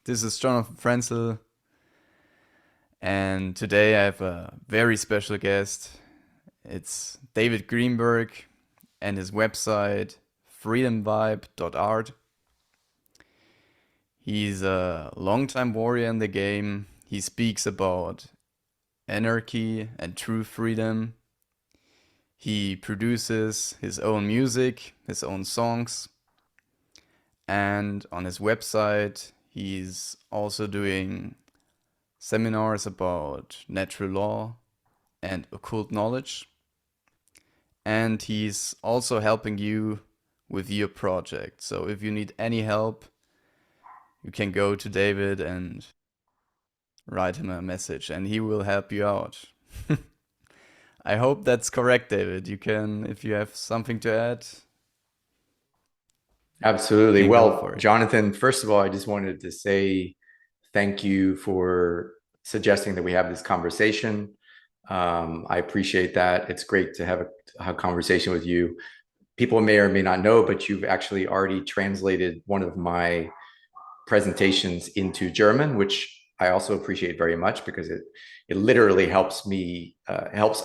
This is Jonathan Franzel, and today I have a very special guest. It's David Greenberg and his website FreedomVibe.art. He's a longtime warrior in the game. He speaks about anarchy and true freedom. He produces his own music, his own songs, and on his website, he's also doing seminars about natural law and occult knowledge. And he's also helping you with your project. So if you need any help, you can go to David and write him a message and he will help you out. I hope that's correct, David. You can, if you have something to add, you Absolutely. can go for Well, it. Jonathan, first of all, I just wanted to say thank you for suggesting that we have this conversation. I appreciate that. It's great to have a conversation with you. People may or may not know, but you've actually already translated one of my presentations into German, which I also appreciate very much because it literally helps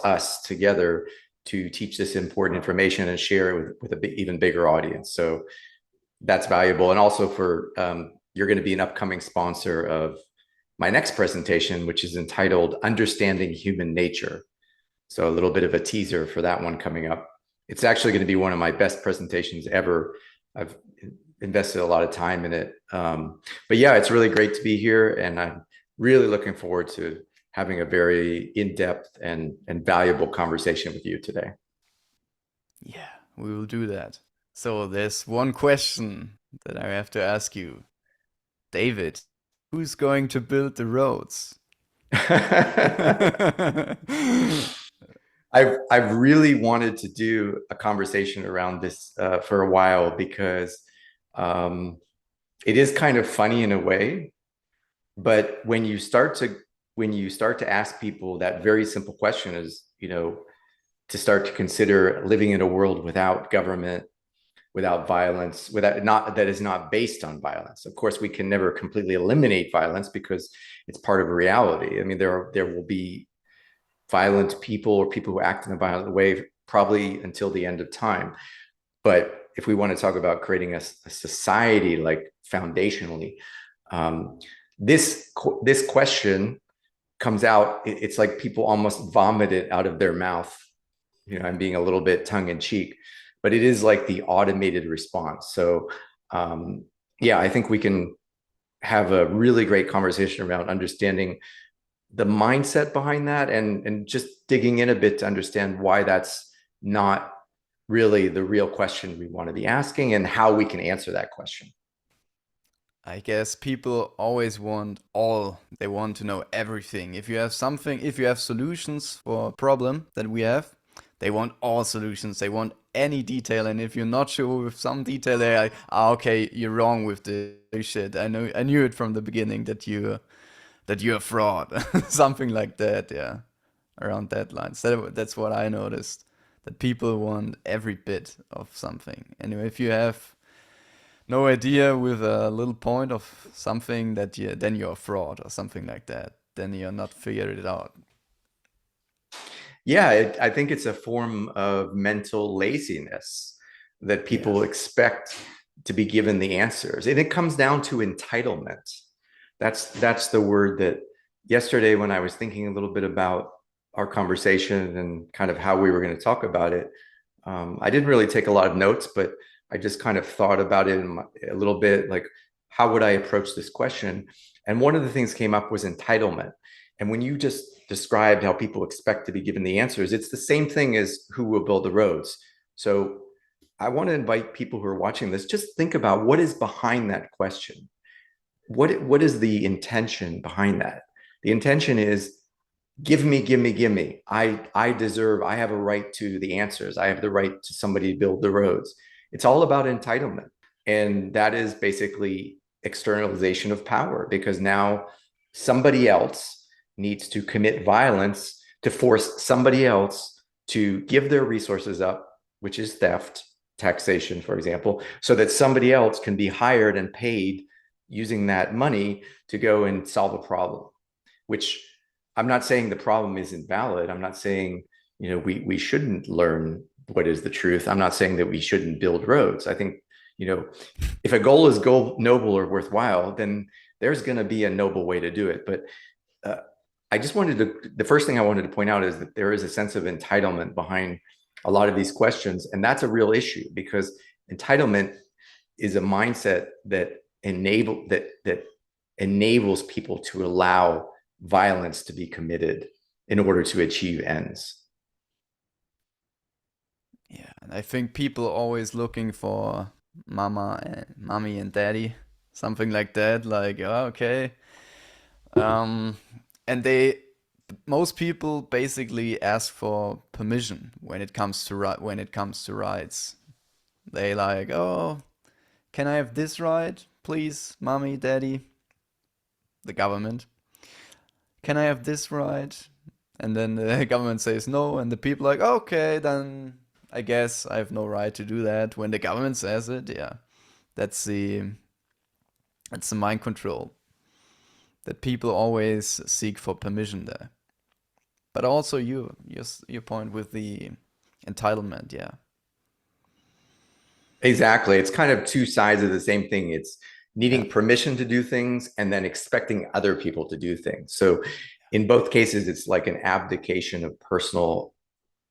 us together to teach this important information and share it with a even bigger audience. So that's valuable. And also for you're going to be an upcoming sponsor of my next presentation, which is entitled Understanding Human Nature. So a little bit of a teaser for that one coming up. It's actually going to be one of my best presentations ever. I've invested a lot of time in it. But yeah, it's really great to be here. And I'm really looking forward to having a very in-depth and valuable conversation with you today. Yeah, we will do that. So there's one question that I have to ask you. David, who's going to build the roads? I've really wanted to do a conversation around this for a while because um, it is kind of funny in a way, but when you start to ask people that very simple question is, to start to consider living in a world without government, without violence, without not that is not based on violence. Of course, we can never completely eliminate violence because it's part of reality. I mean, there will be violent people or people who act in a violent way probably until the end of time. But if we want to talk about creating a society like foundationally, um, this question comes out. It's like people almost vomit it out of their mouth. I'm being a little bit tongue in cheek, but it is like the automated response. So yeah, I think we can have a really great conversation around understanding the mindset behind that and just digging in a bit to understand why that's not really the real question we want to be asking and how we can answer that question. I guess people always want all. They want to know everything. If you have something, if you have solutions for a problem that we have, they want all solutions. They want any detail. And if you're not sure with some detail, they're like, ah, okay, you're wrong with this shit. I knew it from the beginning that you're a fraud. Something like that, yeah. Around that line. So that's what I noticed. That people want every bit of something. Anyway, if you have no idea with a little point of something that then you're a fraud or something like that. Then you're not figured it out. Yeah, I think it's a form of mental laziness that Yeah. people expect to be given the answers. And it comes down to entitlement. That's the word that yesterday when I was thinking a little bit about our conversation and kind of how we were going to talk about it, I didn't really take a lot of notes, but I just kind of thought about it a little bit, like how would I approach this question? And one of the things came up was entitlement. And when you just described how people expect to be given the answers, it's the same thing as who will build the roads. So I want to invite people who are watching this, just think about what is behind that question. What is the intention behind that? The intention is give me, give me, give me. I deserve, I have a right to the answers. I have the right to somebody to build the roads. It's all about entitlement. And that is basically externalization of power because now somebody else needs to commit violence to force somebody else to give their resources up, which is theft, taxation, for example, so that somebody else can be hired and paid using that money to go and solve a problem, which I'm not saying the problem isn't valid. I'm not saying, we shouldn't learn what is the truth. I'm not saying that we shouldn't build roads. I think, if a goal is noble or worthwhile, then there's going to be a noble way to do it. But the first thing I wanted to point out is that there is a sense of entitlement behind a lot of these questions. And that's a real issue, because entitlement is a mindset that enables people to allow violence to be committed in order to achieve ends. Yeah, and I think people are always looking for mommy and daddy, something like that. Like, oh, okay, and most people basically ask for permission when it comes to rights. They like, oh, can I have this right, please, mommy, daddy, the government? Can I have this right? And then the government says no, and the people are like, okay, then I guess I have no right to do that. When the government says it, yeah, that's the mind control, that people always seek for permission there. But also your point with the entitlement, yeah. Exactly. It's kind of two sides of the same thing. It's needing Yeah. permission to do things and then expecting other people to do things. So in both cases, it's like an abdication of personal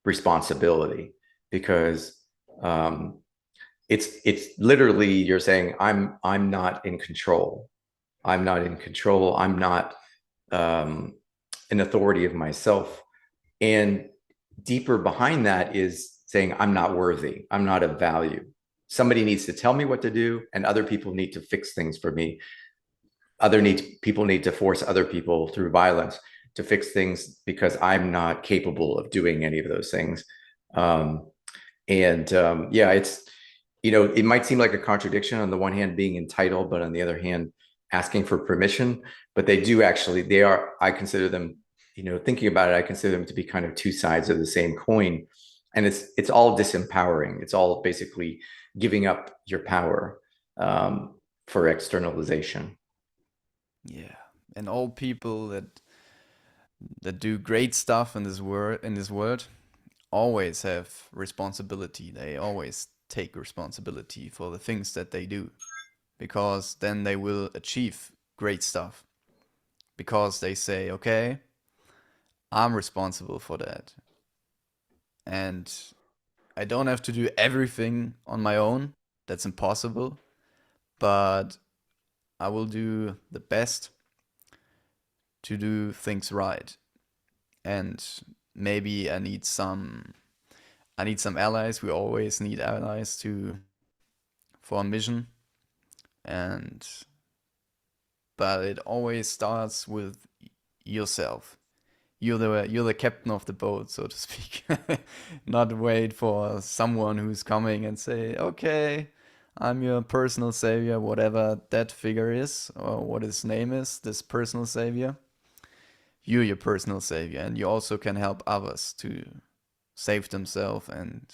responsibility, because it's literally, you're saying, I'm not in control. I'm not in control. I'm not an authority of myself. And deeper behind that is saying, I'm not worthy. I'm not of value. Somebody needs to tell me what to do, and other people need to fix things for me. People need to force other people through violence to fix things, because I'm not capable of doing any of those things. Yeah, it's, it might seem like a contradiction, on the one hand being entitled, but on the other hand asking for permission. But I consider them, thinking about it, I consider them to be kind of two sides of the same coin. And it's all disempowering. It's all basically giving up your power for externalization. Yeah. And all people that do great stuff in this world always have responsibility. They always take responsibility for the things that they do, because then they will achieve great stuff, because they say, okay, I'm responsible for that, and I don't have to do everything on my own. That's impossible, but I will do the best to do things right. And maybe I need some allies. We always need allies to for a mission. And but it always starts with yourself. You're the captain of the boat, so to speak. Not wait for someone who's coming and say, okay, I'm your personal savior, whatever that figure is, or what his name is, this personal savior. You're your personal savior, and you also can help others to save themselves, and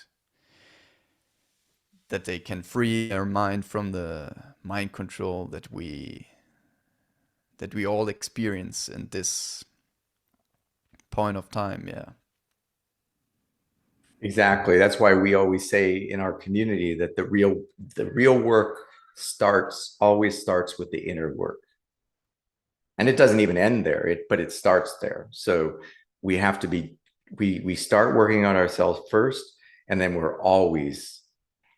that they can free their mind from the mind control that we all experience in this point of time. Yeah. Exactly. That's why we always say in our community that the real work always starts with the inner work. And it doesn't even end there, but it starts there. So we have to be, we start working on ourselves first, and then we're always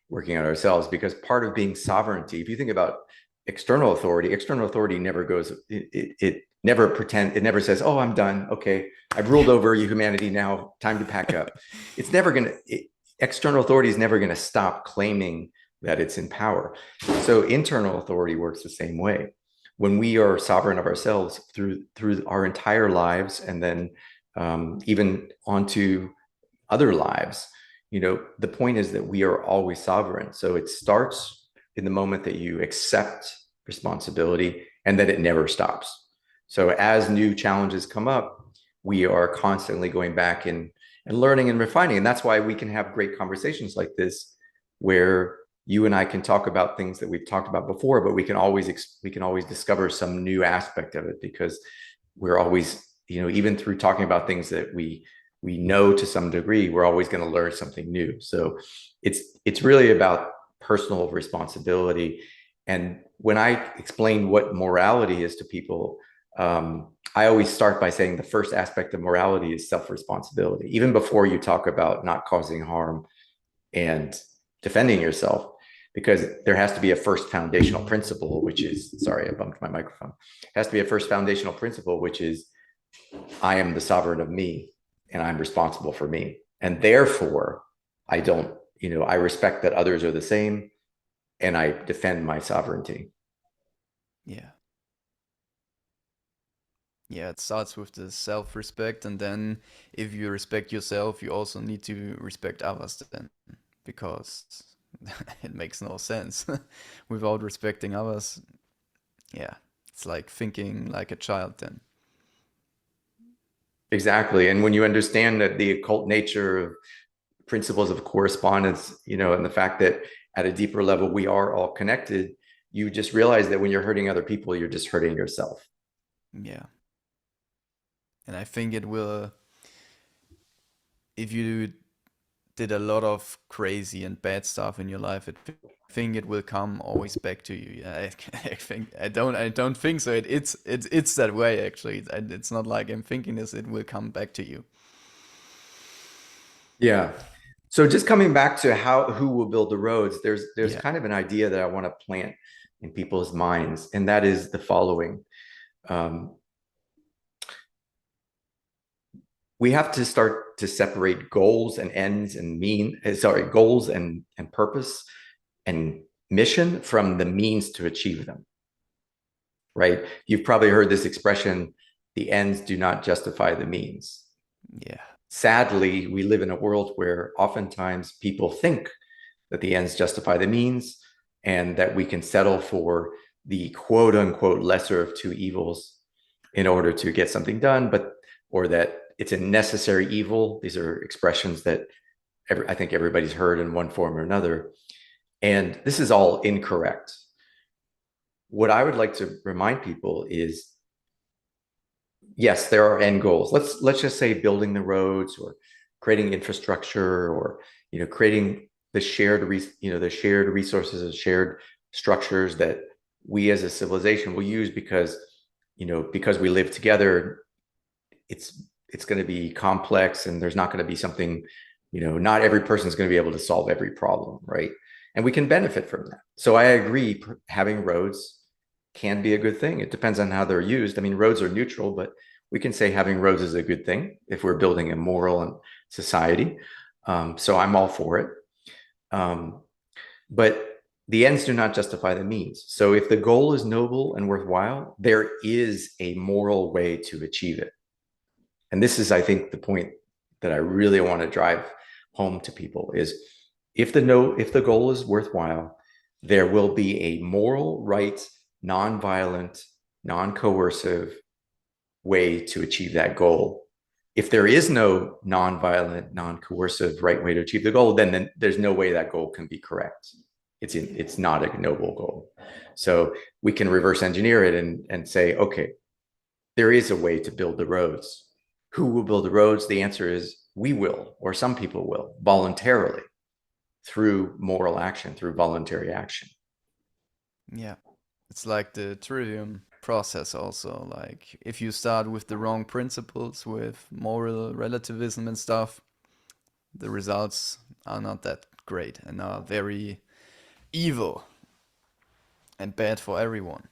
working on ourselves, because part of being sovereignty, if you think about external authority never goes, it never says, oh, I'm done. Okay, I've ruled over humanity, now time to pack up. It's never going to, external authority is never going to stop claiming that it's in power. So internal authority works the same way. When we are sovereign of ourselves through our entire lives, and then even onto other lives, the point is that we are always sovereign. So it starts in the moment that you accept responsibility, and that it never stops. So as new challenges come up, we are constantly going back and learning and refining. And that's why we can have great conversations like this, where you and I can talk about things that we've talked about before, but we can always discover some new aspect of it, because we're always, even through talking about things that we know to some degree, we're always going to learn something new. So it's really about personal responsibility. And when I explain what morality is to people, I always start by saying the first aspect of morality is self-responsibility, even before you talk about not causing harm and defending yourself, because there has to be a first foundational principle, which is, sorry, I bumped my microphone. It has to be a first foundational principle, which is, I am the sovereign of me and I'm responsible for me. And therefore, I don't, I respect that others are the same and I defend my sovereignty. Yeah. Yeah, it starts with the self-respect, and then if you respect yourself, you also need to respect others then, because it makes no sense without respecting others. Yeah, it's like thinking like a child then. Exactly. And when you understand that the occult nature of principles of correspondence, and the fact that at a deeper level, we are all connected, you just realize that when you're hurting other people, you're just hurting yourself. Yeah. And I think it will, if you did a lot of crazy and bad stuff in your life, I think it will come always back to you. Yeah, I think I don't think so. It's that way actually. It's not like I'm thinking this. It will come back to you. Yeah. So just coming back to who will build the roads, there's Yeah, kind of an idea that I want to plant in people's minds, and that is the following. Um, we have to start to separate goals and ends and goals and purpose and mission from the means to achieve them. Right? You've probably heard this expression, the ends do not justify the means. yeah, Sadly, we live in a world where oftentimes people think that the ends justify the means and that we can settle for the quote unquote lesser of two evils in order to get something done, or that it's a necessary evil. These are expressions that I think everybody's heard in one form or another. And this is all incorrect. What I would like to remind people is, yes, there are end goals. Let's just say building the roads or creating infrastructure, or creating the shared resources and shared structures that we as a civilization will use, because we live together. It's going to be complex, and there's not going to be something, not every person is going to be able to solve every problem, right? And we can benefit from that. So I agree, having roads can be a good thing. It depends on how they're used. I mean, roads are neutral, but we can say having roads is a good thing if we're building a moral and society. So I'm all for it. But the ends do not justify the means. So if the goal is noble and worthwhile, there is a moral way to achieve it. And this is, I think, the point that I really want to drive home to people is, if the goal is worthwhile, there will be a moral, right, non-violent, non-coercive way to achieve that goal. If there is no non-violent, non-coercive right way to achieve the goal, then there's no way that goal can be correct. It's not a noble goal. So we can reverse engineer it and say, okay, there is a way to build the roads. Who will build the roads? The answer is we will, or some people will, voluntarily, through moral action, through voluntary action. yeah. It's like the trivium process also. Like if you start with the wrong principles, with moral relativism and stuff, the results are not that great and are very evil and bad for everyone.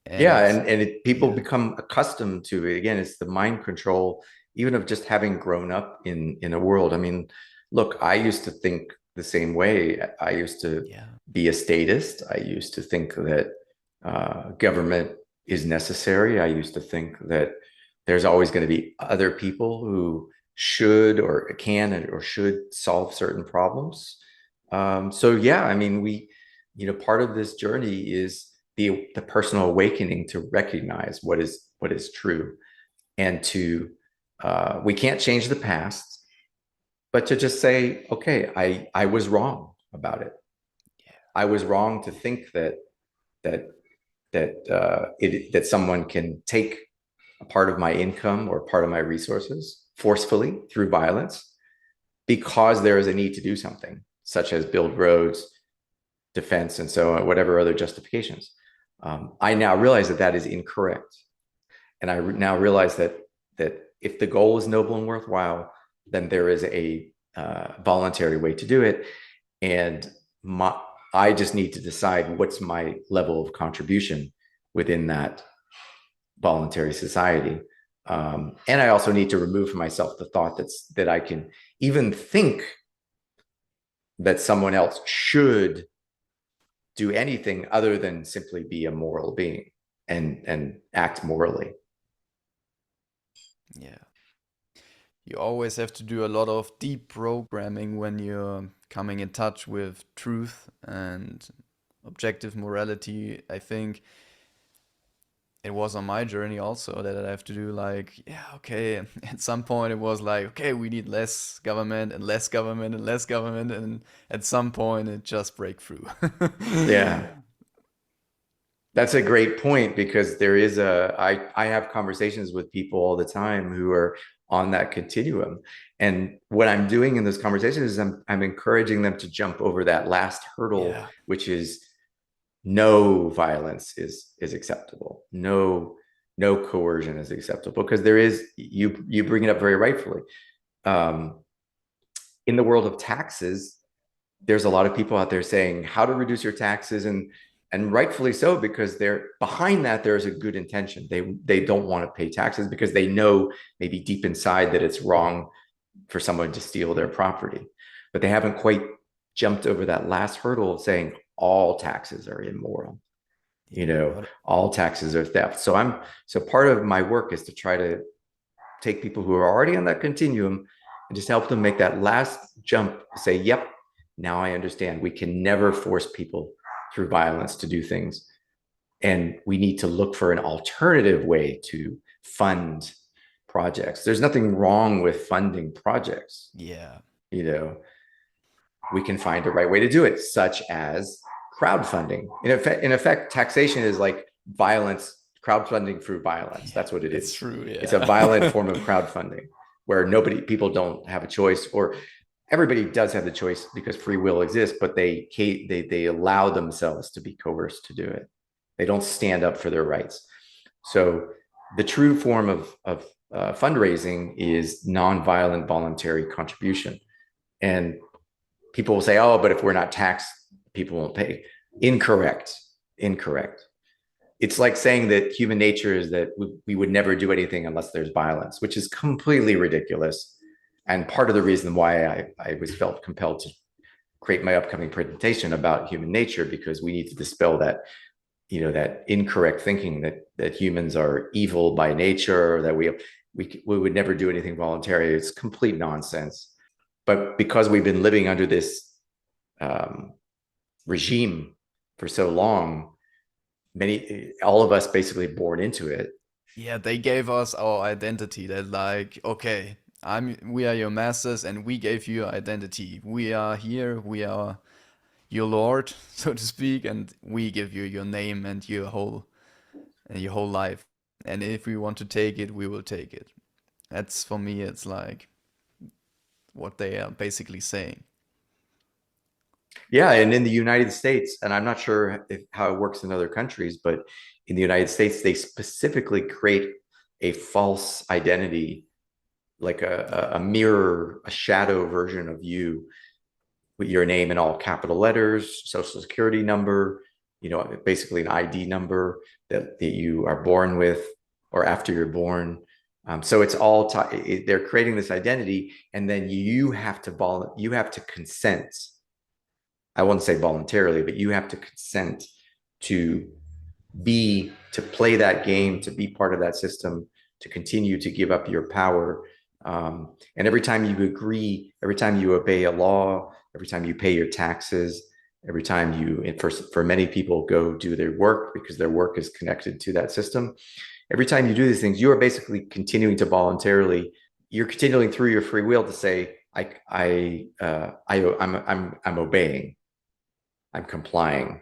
Yeah, And people yeah, become accustomed to it. Again, it's the mind control, even of just having grown up in a world. I mean, look, I used to think the same way. I used to yeah, be a statist. I used to think that government is necessary. I used to think that there's always going to be other people who should or can or should solve certain problems. So yeah, I mean, part of this journey is the personal awakening to recognize what is true, and to we can't change the past, but to just say, okay, I was wrong about it. I was wrong to think that that someone can take a part of my income or part of my resources forcefully through violence because there is a need to do something, such as build roads, defense, and so on, whatever other justifications. I now realize that that is incorrect, and I now realize that if the goal is noble and worthwhile, then there is a voluntary way to do it, and I just need to decide what's my level of contribution within that voluntary society. And I also need to remove from myself the thought that I can even think that someone else should do anything other than simply be a moral being and act morally. Yeah. You always have to do a lot of deep programming when you're coming in touch with truth and objective morality. I think it was on my journey also that I have to do like, yeah, okay. At some point it was like, okay, we need less government and less government and less government, and at some point it just break through. Yeah, that's a great point, because there is I have conversations with people all the time who are on that continuum. And what I'm doing in those conversations is I'm encouraging them to jump over that last hurdle, Yeah, which is no violence is acceptable. No coercion is acceptable, because there is, you bring it up very rightfully. Um, in the world of taxes, there's a lot of people out there saying how to reduce your taxes, and rightfully so, because they're behind that there's a good intention. They don't want to pay taxes because they know maybe deep inside that it's wrong for someone to steal their property, but they haven't quite jumped over that last hurdle of saying all taxes are immoral. yeah, All taxes are theft. So part of my work is to try to take people who are already on that continuum and just help them make that last jump, say, yep, now I understand. We can never force people through violence to do things. And we need to look for an alternative way to fund projects. There's nothing wrong with funding projects. yeah, You know, we can find the right way to do it, such as crowdfunding. In effect, taxation is like violence, crowdfunding through violence. yeah. That's what it It's is. true. It's a violent form Yeah. of crowdfunding where people don't have a choice, or everybody does have the choice because free will exists, but they allow themselves to be coerced to do it. They don't stand up for their rights. So the true form of fundraising is nonviolent voluntary contribution. And people will say, oh, but if we're not taxed, people won't pay. Incorrect. Incorrect. It's like saying that human nature is that we would never do anything unless there's violence, which is completely ridiculous. And part of the reason why I was felt compelled to create my upcoming presentation about human nature, because we need to dispel that, that incorrect thinking that humans are evil by nature, or that we would never do anything voluntary. It's complete nonsense. But because we've been living under this regime for so long, all of us basically born into it. Yeah, they gave us our identity. That like, okay, we are your masters and we gave you your identity. We are here, we are your lord, so to speak, and we give you your name and your whole life. And if we want to take it, we will take it. That's for me, it's like what they are basically saying. Yeah, and in the United States, and I'm not sure how it works in other countries, but in the United States, they specifically create a false identity, like Yeah. a mirror, a shadow version of you, with your name in all capital letters, social security number, basically an ID number that you are born with, or after you're born. So it's all they're creating this identity, and then you have to consent. I won't say voluntarily, but you have to consent to play that game, to be part of that system, to continue to give up your power. And every time you agree, every time you obey a law, every time you pay your taxes, every time for many people, go do their work because their work is connected to that system. Every time you do these things, you are basically continuing through your free will to say, I'm obeying, I'm complying,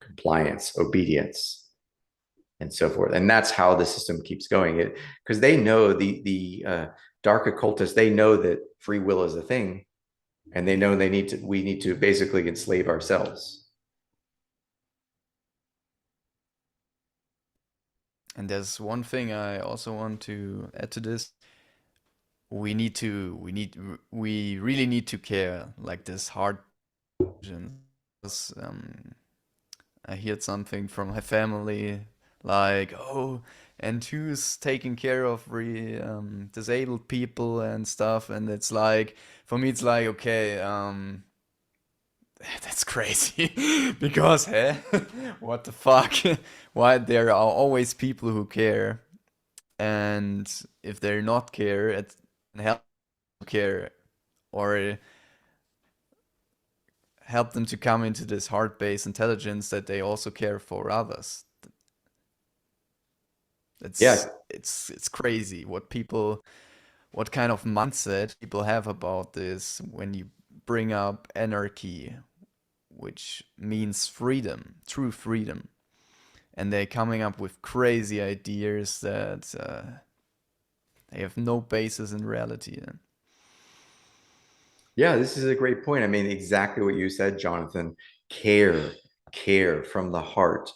compliance, obedience, and so forth. And that's how the system keeps going. It because they know the dark occultists, they know that free will is a thing, and they know we need to basically enslave ourselves. And there's one thing I also want to add to this. We really need to care, like this hard decisions. I heard something from my family, like, oh, and who's taking care of disabled people and stuff, and it's like, for me, it's like, okay, that's crazy, because, hey, what the fuck? Why there are always people who care, and if they're not care, it help care, or help them to come into this heart-based intelligence that they also care for others. Yeah, It's crazy what kind of mindset people have about this when you bring up anarchy, which means freedom, true freedom, and they're coming up with crazy ideas that they have no basis in reality. yeah, this is a great point. I mean, exactly what you said, Jonathan. Care, care from the heart.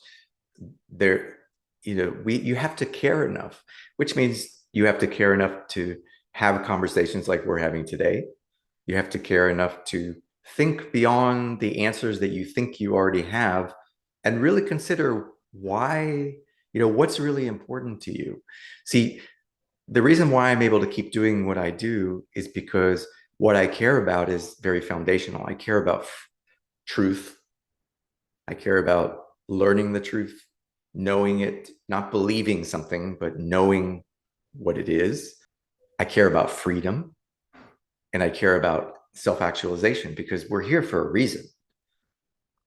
There, you have to care enough, which means you have to care enough to have conversations like we're having today. You have to care enough to think beyond the answers that you think you already have and really consider why, what's really important to you. See, the reason why I'm able to keep doing what I do is because what I care about is very foundational. I care about truth. I care about learning the truth, knowing it, not believing something, but knowing what it is. I care about freedom and I care about self actualization because we're here for a reason.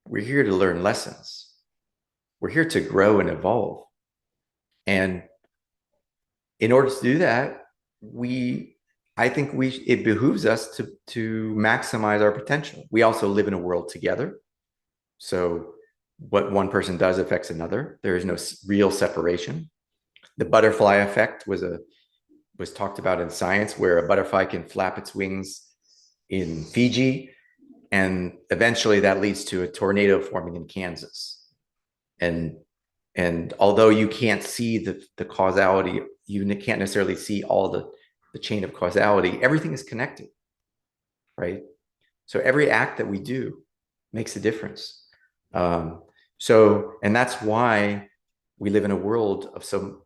We're here to learn lessons. We're here to grow and evolve. And in order to do that, I think it behooves us to maximize our potential. We also live in a world together. So what one person does affects another. There is no real separation. The butterfly effect was talked about in science, where a butterfly can flap its wings in Fiji, and eventually that leads to a tornado forming in Kansas. And although you can't see the causality, you can't necessarily see all the chain of causality, everything is connected, right? So every act that we do makes a difference. And that's why we live in a world of some.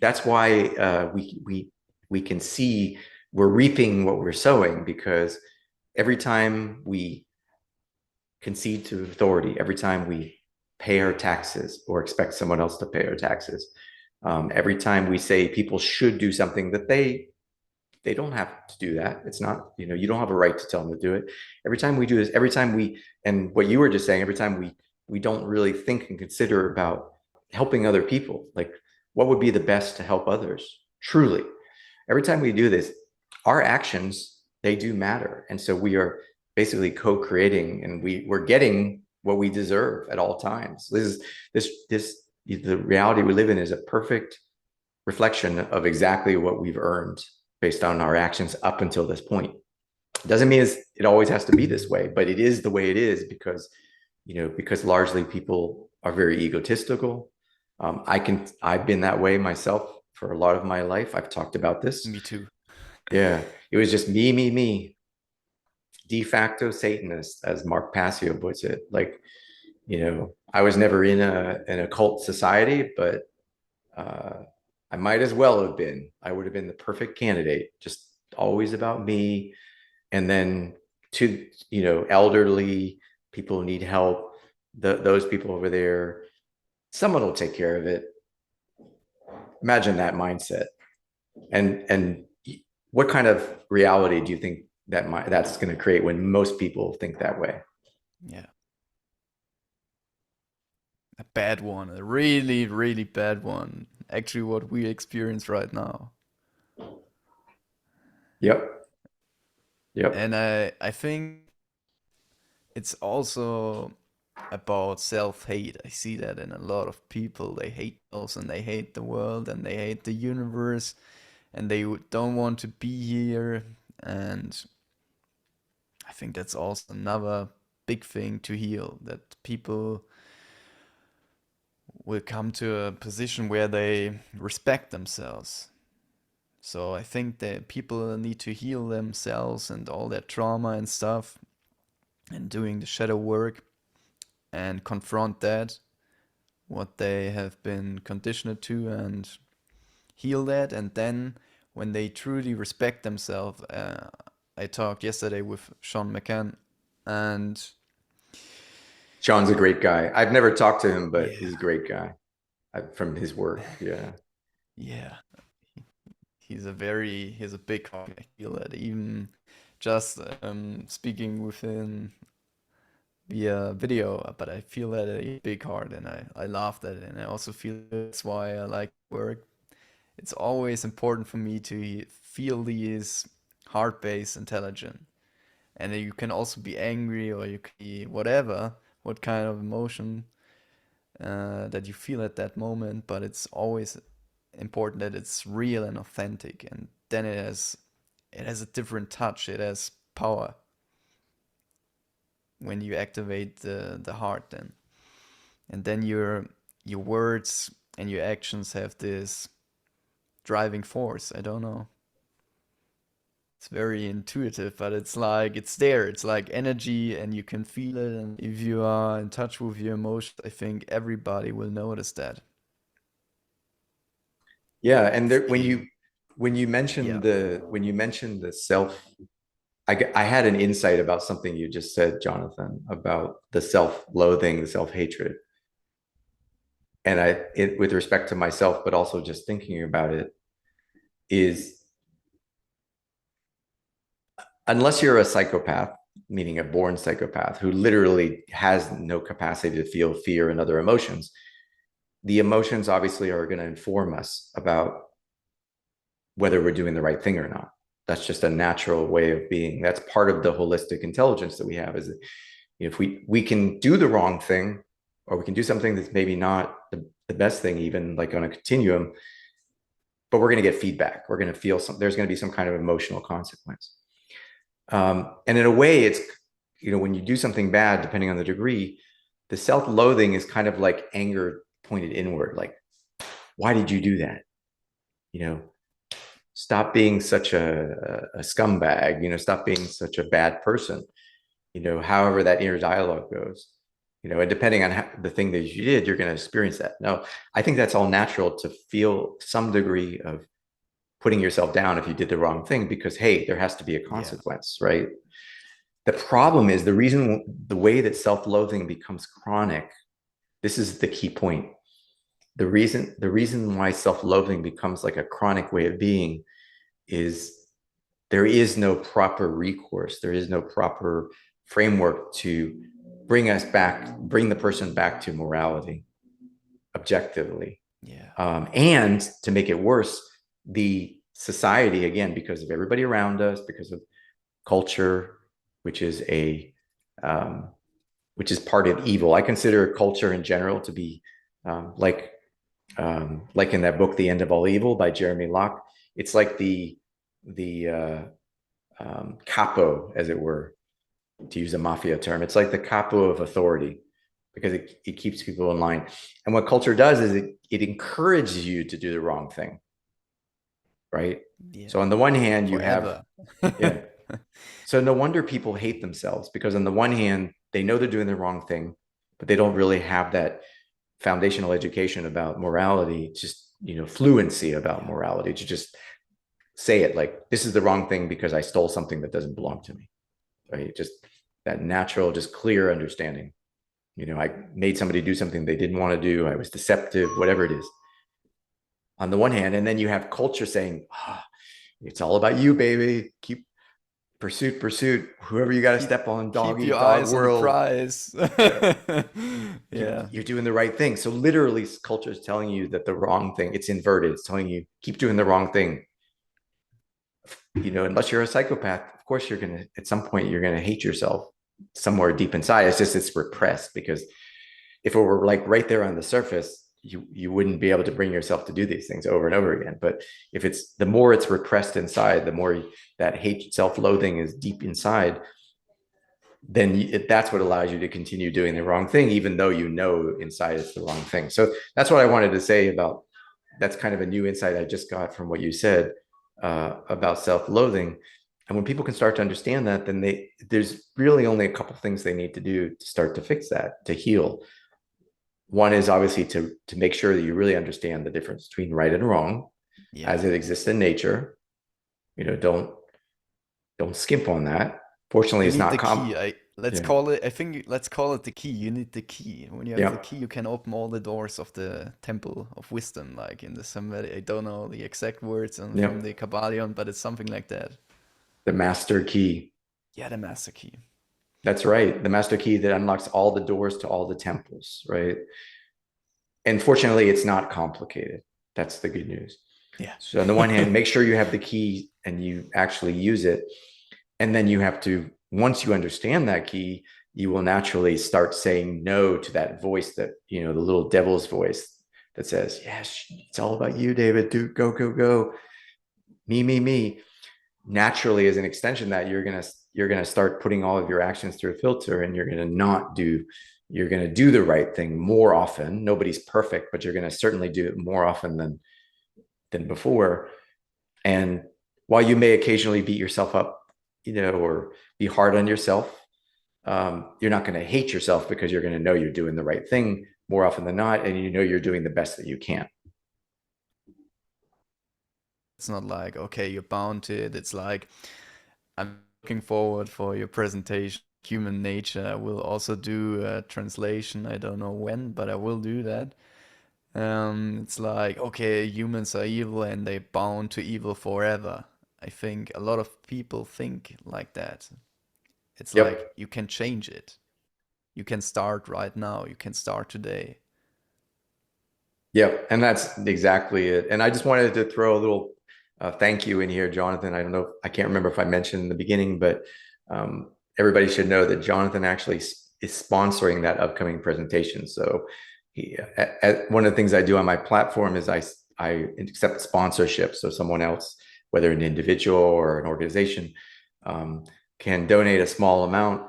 That's why we can see we're reaping what we're sowing, because every time we concede to authority, every time we pay our taxes or expect someone else to pay our taxes, every time we say people should do something that they don't have to do, that it's not, you don't have a right to tell them to do it. Every time we do this, every time and what you were just saying, every time we don't really think and consider about helping other people, like what would be the best to help others truly. Every time we do this, our actions, they do matter. And so we are basically co-creating, and we're getting what we deserve at all times. The reality we live in is a perfect reflection of exactly what we've earned based on our actions up until this point. It doesn't mean it always has to be this way, but it is the way it is because largely people are very egotistical. I've been that way myself for a lot of my life. I've talked about this. Me too. Yeah, it was just me, de facto Satanist, as Mark Passio puts it. Like, I was never in an occult society, but I might as well have been. I would have been the perfect candidate, just always about me. And then to, elderly people who need help, those people over there, someone will take care of it. Imagine that mindset. And what kind of reality do you think that's going to create when most people think that way? Yeah. A bad one, a really, really bad one. Actually, what we experience right now. Yep. Yep. And I think it's also about self-hate. I see that in a lot of people. They hate themselves and they hate the world and they hate the universe and they don't want to be here. And I think that's also another big thing to heal, that people will come to a position where they respect themselves. So I think that people need to heal themselves and all their trauma and stuff and doing the shadow work and confront that, what they have been conditioned to, and heal that. And then when they truly respect themselves, I talked yesterday with Sean McCann, and Sean's a great guy. I've never talked to him, but yeah, he's a great guy from his work. Yeah. yeah, he's a big heart. I feel that even just speaking with him via video, but I feel that a big heart, and I laughed at it, and I also feel that's why I like work. It's always important for me to feel these heart-based intelligent, and you can also be angry or you can be whatever, what kind of emotion that you feel at that moment, but it's always important that it's real and authentic, and then it has a different touch, it has power when you activate the heart then. And then your words and your actions have this driving force. I don't know. It's very intuitive, but it's like it's there. It's like energy and you can feel it. And if you are in touch with your emotions, I think everybody will notice that. Yeah. And If there, they, yeah. when you mentioned the self, I had an insight about something you just said, Jonathan, about the self-loathing, the self-hatred. And with respect to myself, but also just thinking about it, is unless you're a psychopath, meaning a born psychopath who literally has no capacity to feel fear and other emotions, the emotions obviously are going to inform us about whether we're doing the right thing or not. That's just a natural way of being. That's part of the holistic intelligence that we have. Is that if we can do the wrong thing, or we can do something that's maybe not the best thing, even like on a continuum, but we're going to get feedback. We're going to feel some. There's going to be some kind of emotional consequence. And in a way, it's when you do something bad, depending on the degree, the self-loathing is kind of like anger pointed inward. Like, why did you do that? You know, stop being such a scumbag, stop being such a bad person, however that inner dialogue goes, and depending on the thing that you did, you're going to experience that. No, I think that's all natural to feel some degree of putting yourself down if you did the wrong thing, because, hey, there has to be a Yeah. consequence, right? The problem is the way that self-loathing becomes chronic. This is the key point. The reason why self-loathing becomes like a chronic way of being is there is no proper recourse. There is no proper framework to bring the person back to morality objectively. Yeah. And to make it worse, the society, again, because of everybody around us, because of culture, which is a which is part of evil. I consider culture in general to be like in that book, The End of All Evil by Jeremy Locke. It's like the capo, as it were, to use a mafia term. It's like the capo of authority because it keeps people in line. And what culture does is it encourages you to do the wrong thing, right? So Yeah. on the one hand, you have, Forever. yeah. So no wonder people hate themselves, because on the one hand, they know they're doing the wrong thing, but they don't really have that foundational education about morality, just, fluency about Yeah. morality, to just say it like, this is the wrong thing because I stole something that doesn't belong to me, right? Just that natural, just clear understanding. I made somebody do something they didn't want to do. I was deceptive, whatever it is. On the one hand, and then you have culture saying, it's all about you, baby. Keep pursuit. Whoever you got to Keep step on, dog keep eat your dog eyes on the world. prize. Yeah, Yeah. you're doing the right thing. So literally, culture is telling you that the wrong thing. It's inverted. It's telling you keep doing the wrong thing. unless you're a psychopath, of course you're going to, at some point, you're going to hate yourself somewhere deep inside. It's just, it's repressed, because if it were like right there on the surface, you wouldn't be able to bring yourself to do these things over and over again. But if it's, the more it's repressed inside, the more that hate, self-loathing is deep inside, then that's what allows you to continue doing the wrong thing, even though you know inside it's the wrong thing. So that's what I wanted to say about, that's kind of a new insight I just got from what you said about self-loathing. And when people can start to understand that, then there's really only a couple things they need to do to start to fix that, to heal. One is obviously to make sure that you really understand the difference between right and wrong as it exists in nature. Don't skimp on that. Fortunately, You it's need not the key. Let's yeah. call it. I think let's call it the key. You need the key. When you have Yeah. the key, you can open all the doors of the temple of wisdom, like in the somebody. I don't know the exact words Yeah. from the Kabbalion, but it's something like that. The master key. Yeah, the master key. That's right. The master key that unlocks all the doors to all the temples, right? And fortunately, it's not complicated. That's the good news. Yeah. So on the one hand, make sure you have the key and you actually use it. And then you have to, once you understand that key, you will naturally start saying no to that voice, that, the little devil's voice that says, yes, it's all about you, David. Do go, go, go. Me. Naturally, as an extension, that you're gonna start putting all of your actions through a filter, and you're gonna do the right thing more often. Nobody's perfect, but you're gonna certainly do it more often than before. And while you may occasionally beat yourself up, or be hard on yourself, you're not going to hate yourself, because you're going to know you're doing the right thing more often than not, and you're doing the best that you can. It's not like, okay, you're bound to it. It's like, I'm looking forward for your presentation, Human Nature. I will also do a translation. I don't know when, but I will do that. It's like, okay, humans are evil and they're bound to evil forever. I think a lot of people think like that. It's like Yep. you can change it. You can start right now. You can start today. Yep. And that's exactly it. And I just wanted to throw a little thank you in here, Jonathan. I don't know, I can't remember if I mentioned in the beginning, but everybody should know that Jonathan actually is sponsoring that upcoming presentation. So one of the things I do on my platform is I accept sponsorship. So someone else, whether an individual or an organization, can donate a small amount,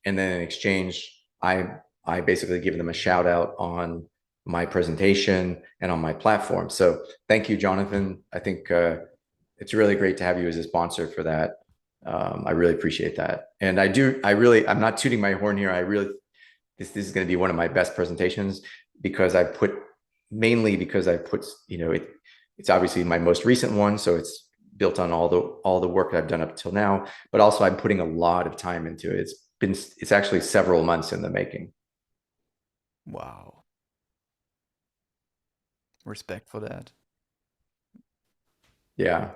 and then in exchange, I basically give them a shout out on my presentation and on my platform. So thank you, Jonathan. I think it's really great to have you as a sponsor for that. I really appreciate that. And I'm not tooting my horn here. This is going to be one of my best presentations, because mainly because I put, it's obviously my most recent one. So it's built on all the work I've done up till now, but also I'm putting a lot of time into it. It's actually several months in the making. Wow. Respect for that. Yeah,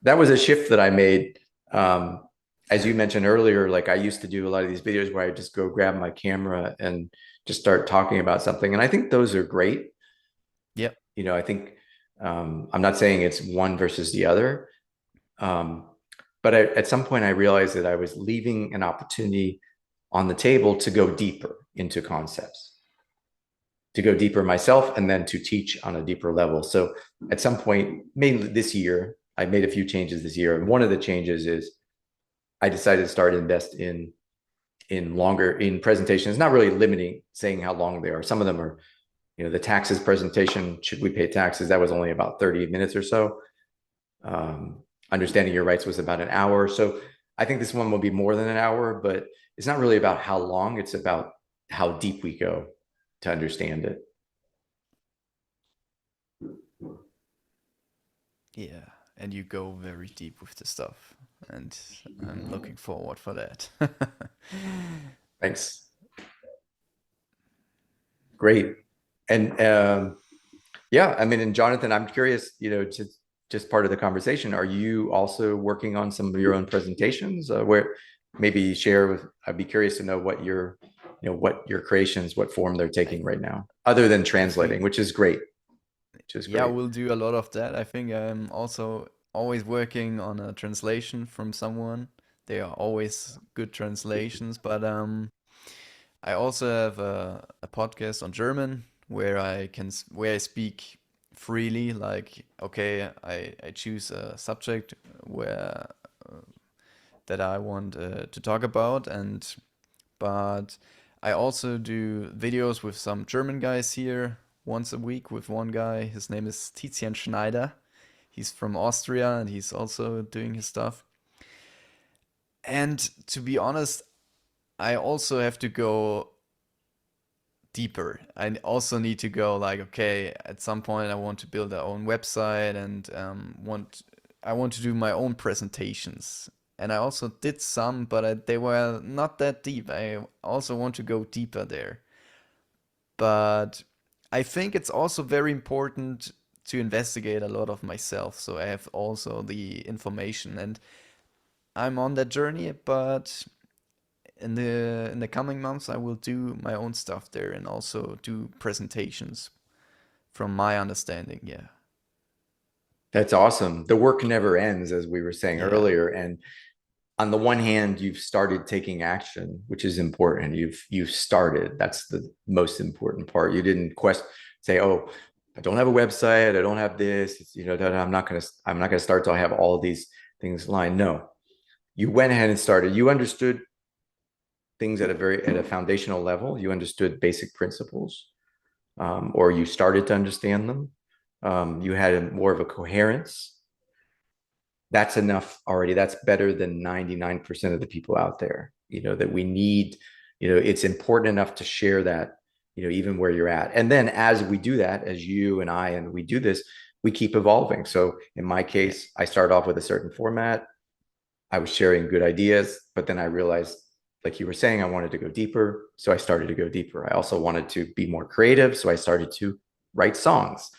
that was a shift that I made. As you mentioned earlier, like I used to do a lot of these videos where I just go grab my camera and just start talking about something. And I think those are great. Yep. I think I'm not saying it's one versus the other. But at some point I realized that I was leaving an opportunity on the table to go deeper into concepts, to go deeper myself, and then to teach on a deeper level. So at some point, mainly this year, I made a few changes this year. And one of the changes is I decided to start invest in presentations, not really limiting, saying how long they are. Some of them are, the taxes presentation, should we pay taxes? That was only about 30 minutes or so. Understanding your rights was about an hour. So I think this one will be more than an hour, but it's not really about how long, it's about how deep we go to understand it. Yeah. And you go very deep with the stuff. And I'm looking forward for that. Thanks. Great. And yeah, I mean, and Jonathan, I'm curious, to just part of the conversation, are you also working on some of your own presentations where maybe share with, I'd be curious to know what your creations, what form they're taking right now, other than I translating, think, which is great, which is yeah, great. we'll do a lot of that. I think I'm also always working on a translation from someone. They are always good translations, but I also have a podcast on German where where I speak freely. Like, okay, I choose a subject where that I want to talk about, and but I also do videos with some German guys here once a week with one guy. His name is Tizian Schneider. He's from Austria and he's also doing his stuff. And to be honest, I also have to go deeper. I also need to go like, okay, at some point I want to build our own website and I want to do my own presentations. And I also did some, but they were not that deep. I also want to go deeper there. But I think it's also very important to investigate a lot of myself. So I have also the information and I'm on that journey, but in the coming months I will do my own stuff there and also do presentations from my understanding. Yeah. That's awesome. The work never ends, as we were saying Yeah. earlier. And on the one hand, you've started taking action, which is important. You've started. That's the most important part. You didn't say, "Oh, I don't have a website. I don't have this. It's, I'm not gonna start till I have all these things lined." No, you went ahead and started. You understood things at a foundational level. You understood basic principles, or you started to understand them. You had more of a coherence. That's enough already. That's better than 99% of the people out there, that we need. It's important enough to share that, even where you're at. And then as we do that, as you and I, and we do this, we keep evolving. So in my Yeah. case, I started off with a certain format. I was sharing good ideas, but then I realized, like you were saying, I wanted to go deeper. So I started to go deeper. I also wanted to be more creative. So I started to write songs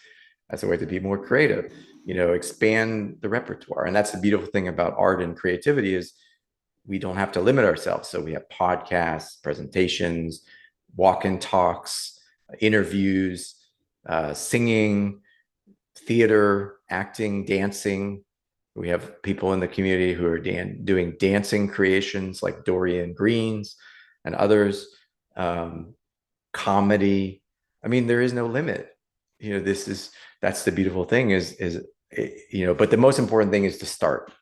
as a way to be more creative, expand the repertoire. And that's the beautiful thing about art and creativity is we don't have to limit ourselves. So we have podcasts, presentations, walk-in talks, interviews, singing, theater, acting, dancing. We have people in the community who are doing dancing creations like Dorian Greens and others, comedy. I mean, there is no limit. That's the beautiful thing but the most important thing is to start,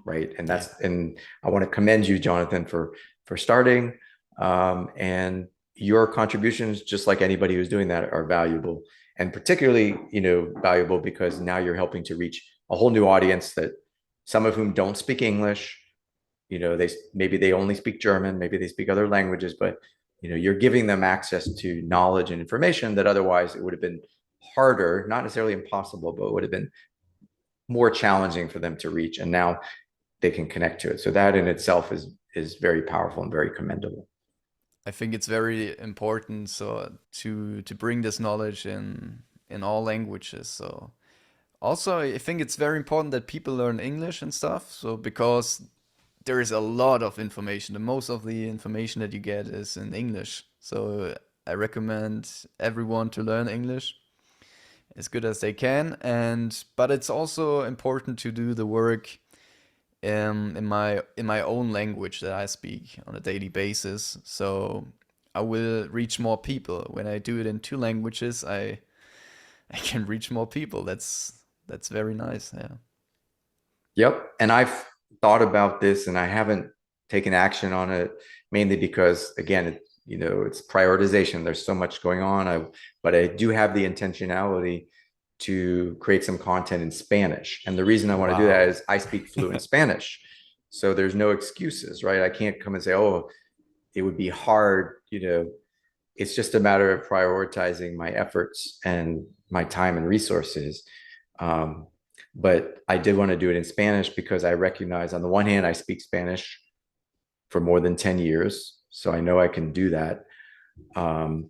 right? And Yeah. and I want to commend you, Jonathan, for starting. And your contributions, just like anybody who's doing that, are valuable, and particularly, valuable because now you're helping to reach a whole new audience that some of whom don't speak English. Maybe they only speak German, maybe they speak other languages, but you're giving them access to knowledge and information that otherwise it would have been harder, not necessarily impossible, but it would have been more challenging for them to reach. And now they can connect to it. So that in itself is very powerful and very commendable. I think it's very important to bring this knowledge in all languages. So also I think it's very important that people learn English and stuff. So because there is a lot of information. The most of the information that you get is in English. So I recommend everyone to learn English as good as they can. And but it's also important to do the work in my own language that I speak on a daily basis. So I will reach more people. When I do it in two languages, I can reach more people. That's very nice. Yeah. Yep. And I've thought about this and I haven't taken action on it, mainly because, again, it's prioritization. There's so much going on. But I do have the intentionality to create some content in Spanish. And the reason I want to do that Wow. is I speak fluent Spanish. So there's no excuses, right? I can't come and say, oh, it would be hard. It's just a matter of prioritizing my efforts and my time and resources. But I did want to do it in Spanish because I recognize, on the one hand, I speak Spanish for more than 10 years. So I know I can do that. And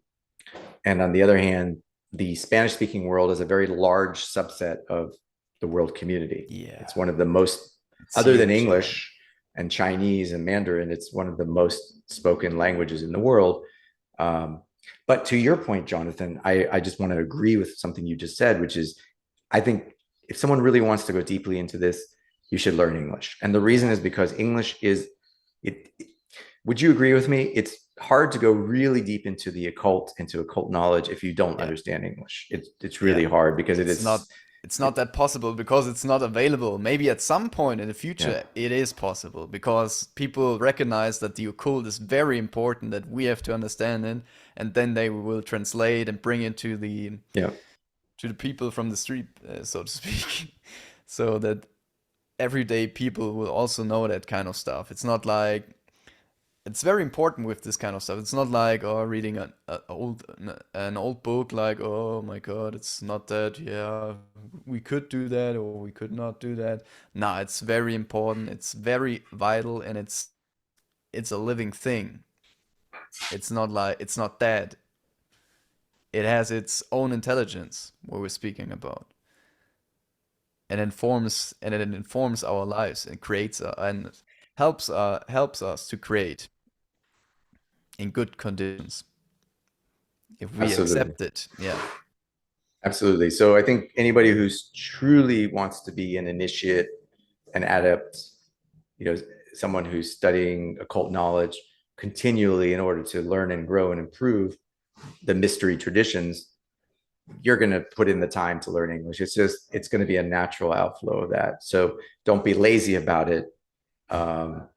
on the other hand, the Spanish speaking world is a very large subset of the world community. Yeah. It's one of the most, It's other than huge. Yeah. English and Chinese and Mandarin, it's one of the most spoken languages in the world. But to your point, Jonathan, I just want to agree with something you just said, which is I think if someone really wants to go deeply into this, you should learn English. And the reason is because English is it. Would you agree with me? It's hard to go really deep into occult knowledge if you don't Yeah, understand English. It's yeah. really hard because it It's is. not it's not that possible because it's not available. Maybe at some point in the Yeah, future it is possible because people recognize that the occult is very important, that we have to understand it, and then they will translate and bring it yeah, to the people from the street, so to speak, so that everyday people will also know that kind of stuff. It's not like it's very important with this kind of stuff. It's not like oh reading an old book like oh my god it's not that yeah we could do that or we could not do that. Nah, it's very important. It's very vital and it's a living thing. It's not like it's not dead. It has its own intelligence. What we're speaking about and it informs our lives and creates and helps us to create in good conditions if we absolutely. accept it. Yeah. Absolutely. So I think anybody who's truly wants to be an initiate, an adept, you know, someone who's studying occult knowledge continually in order to learn and grow and improve the mystery traditions, you're going to put in the time to learn English. It's going to be a natural outflow of that. So don't be lazy about it. Um,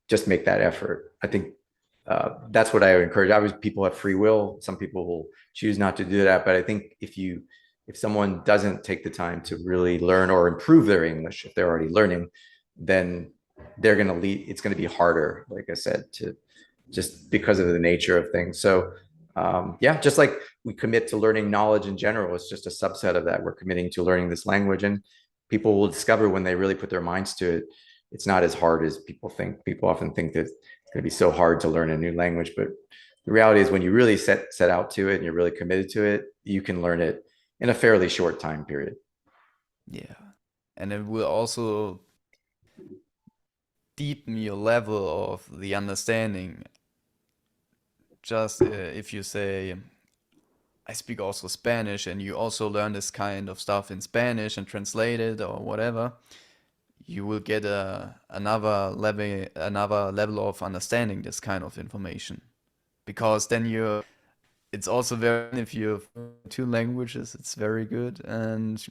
just make that effort. I think that's what I would encourage. Obviously, people have free will. Some people will choose not to do that. But I think if someone doesn't take the time to really learn or improve their English, if they're already learning, then they're going to lead. It's going to be harder, like I said, to just because of the nature of things. So yeah, just like we commit to learning knowledge in general, it's just a subset of that. We're committing to learning this language, and people will discover when they really put their minds to it, it's not as hard as people think. People often think that it's going to be so hard to learn a new language, but the reality is when you really set out to it and you're really committed to it, you can learn it in a fairly short time period. Yeah. And it will also deepen your level of the understanding. Just if you say, I speak also Spanish, and you also learn this kind of stuff in Spanish and translate it or whatever, you will get another level of understanding this kind of information. Because then it's also very, if you have two languages, it's very good, and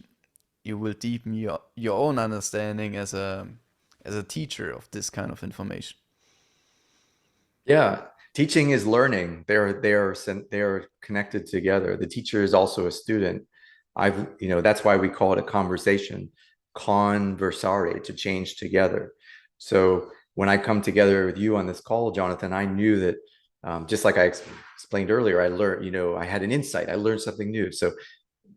you will deepen your own understanding as a teacher of this kind of information. Yeah, teaching is learning. They are connected together. The teacher is also a student. That's why we call it a conversation, conversare, to change together. So when I come together with you on this call, Jonathan, I knew that just like I explained earlier, I learned, I had an insight. I learned something new. So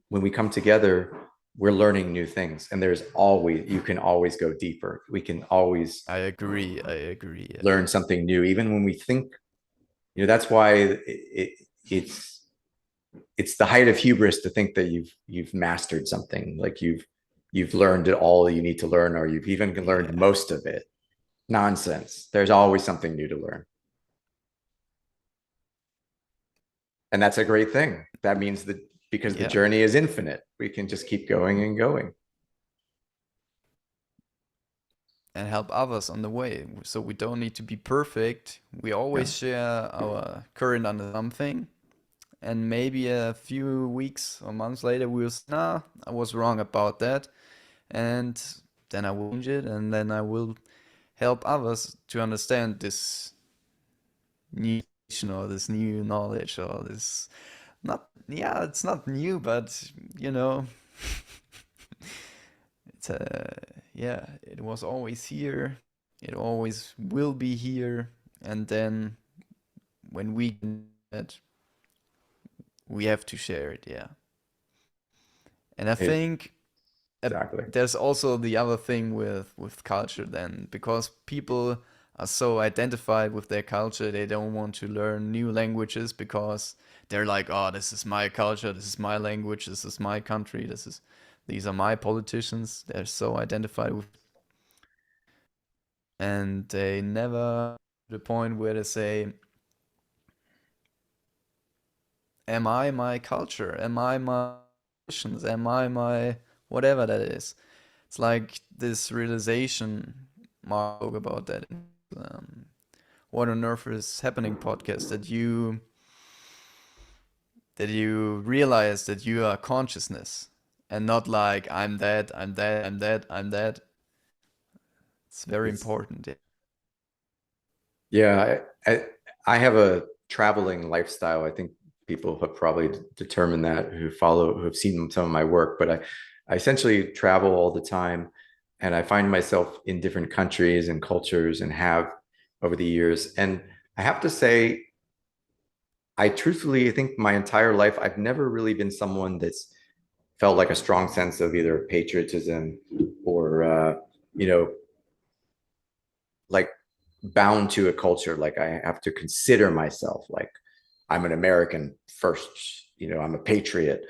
when we come together, we're learning new things, and you can always go deeper. We can always I agree. I agree. Yeah. learn something new, even when we think, that's why it's the height of hubris to think that you've mastered something, like you've learned it all you need to learn, or you've even learned Yeah. most of it. Nonsense. There's always something new to learn, and that's a great thing. That means that because the Yeah. journey is infinite, we can just keep going and going. And help others on the way. So we don't need to be perfect. We Yeah, always share our current under something. And maybe a few weeks or months later, we'll say, nah, I was wrong about that. And then I will change it. And then I will help others to understand this new or this new knowledge or this not yeah it's not new but you know it's yeah it was always here, it always will be here, and then when we get it we have to share it. Yeah. And I think uh, exactly. there's also the other thing with culture then, because people are so identified with their culture, they don't want to learn new languages because they're like, oh, this is my culture, this is my language, this is my country, these are my politicians. They're so identified with, and they never to the point where they say, am I my culture? Am I my traditions? Am I my whatever that is. It's like this realization. Mark spoke about that. Um, what on earth is happening podcast that you realize that you are consciousness and not like I'm that, I'm that, I'm that, I'm that. It's very It's important. yeah, I have a traveling lifestyle. I think people have probably determined that who have seen some of my work, but I essentially travel all the time, and I find myself in different countries and cultures and have over the years. And I have to say, I truthfully think my entire life, I've never really been someone that's felt like a strong sense of either patriotism or you know, like bound to a culture. Like I have to consider myself like I'm an American first, I'm a patriot,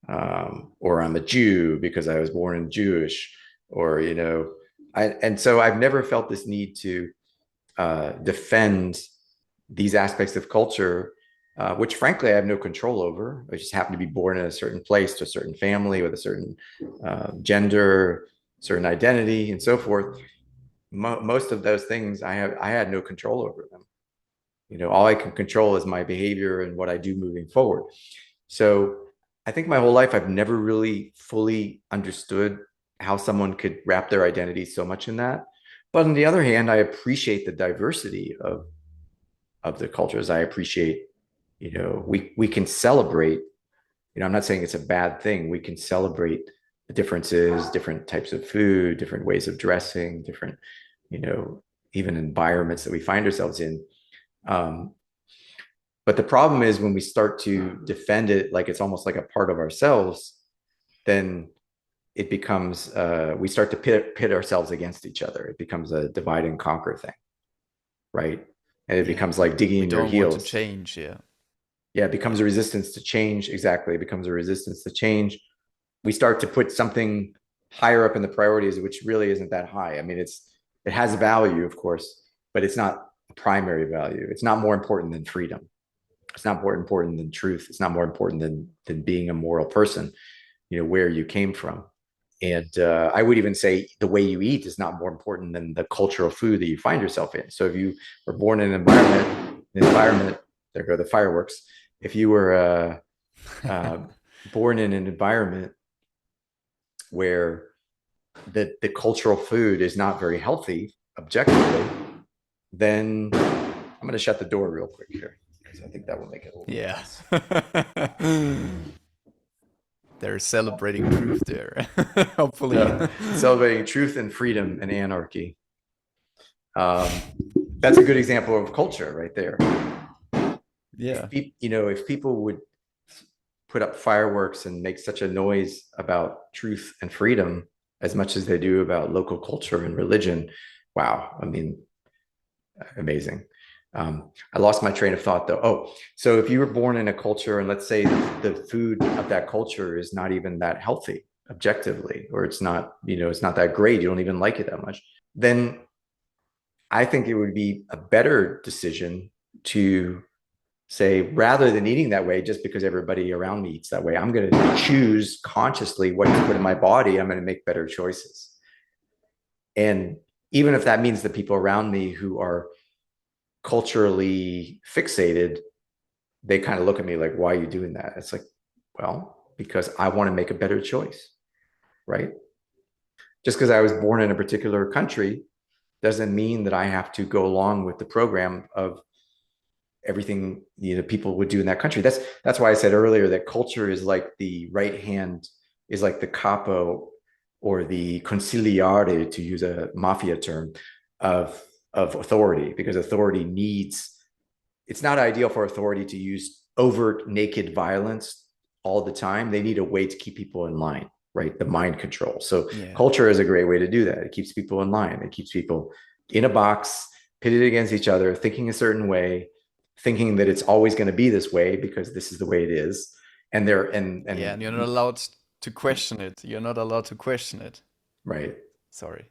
or I'm a Jew because I was born in Jewish, or, and so I've never felt this need to defend these aspects of culture, which frankly I have no control over. I just happen to be born in a certain place, to a certain family with a certain gender, certain identity, and so forth. Most of those things I had no control over them. All I can control is my behavior and what I do moving forward. So I think my whole life I've never really fully understood how someone could wrap their identity so much in that. But on the other hand, I appreciate the diversity of the cultures. I appreciate, we can celebrate, I'm not saying it's a bad thing. We can celebrate the differences, different types of food, different ways of dressing, different, even environments that we find ourselves in. But the problem is when we start to defend it like it's almost like a part of ourselves, then it becomes, we start to pit ourselves against each other. It becomes a divide and conquer thing, right? And it Yeah, becomes like digging we in your don't want to heels. change. Yeah, Yeah, it becomes yeah, a resistance to change. Exactly. It becomes a resistance to change. We start to put something higher up in the priorities, which really isn't that high. I mean, it has value, of course, but it's not a primary value. It's not more important than freedom. It's not more important than truth. It's not more important than being a moral person, where you came from. And I would even say the way you eat is not more important than the cultural food that you find yourself in. So if you were born in an environment, there go the fireworks. If you were born in an environment where the cultural food is not very healthy objectively, then I'm going to shut the door real quick here because I think that will make it a little yeah. noise. They're celebrating truth there. Hopefully. Celebrating truth and freedom and anarchy. That's a good example of culture right there. Yeah. If people would put up fireworks and make such a noise about truth and freedom as much as they do about local culture and religion, wow, I mean, amazing. I lost my train of thought though. Oh, so if you were born in a culture and let's say the food of that culture is not even that healthy objectively, or it's not, it's not that great, you don't even like it that much, then I think it would be a better decision to say, rather than eating that way just because everybody around me eats that way, I'm going to choose consciously what to put in my body. I'm going to make better choices. And even if that means the people around me who are culturally fixated, they kind of look at me like, why are you doing that? It's like, well, because I want to make a better choice, right? Just because I was born in a particular country doesn't mean that I have to go along with the program of everything people would do in that country. That's why I said earlier that culture is like the right hand, is like the capo or the consigliere, to use a mafia term, of authority, because authority needs, it's not ideal for authority to use overt naked violence all the time. They need a way to keep people in line, right? The mind control. So Yeah. culture is a great way to do that. It keeps people in line. It keeps people in a box, pitted against each other, thinking a certain way, thinking that it's always going to be this way because this is the way it is. And they're Yeah, and you're not allowed to question it. You're not allowed to question it. right. Sorry.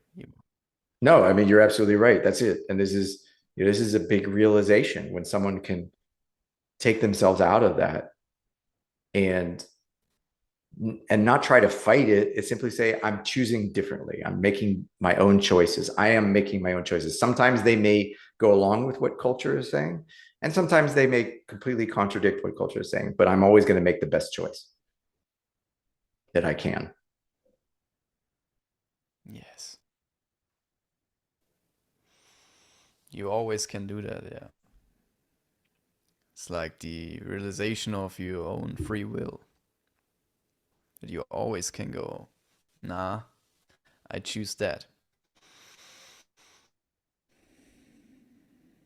No, I mean, you're absolutely right. That's it. And this is a big realization when someone can take themselves out of that and and not try to fight it. It's simply say, I'm choosing differently. I'm making my own choices. I am making my own choices. Sometimes they may go along with what culture is saying, and sometimes they may completely contradict what culture is saying, but I'm always going to make the best choice that I can. Yes. You always can do that, yeah. It's like the realization of your own free will. That you always can go, nah, I choose that.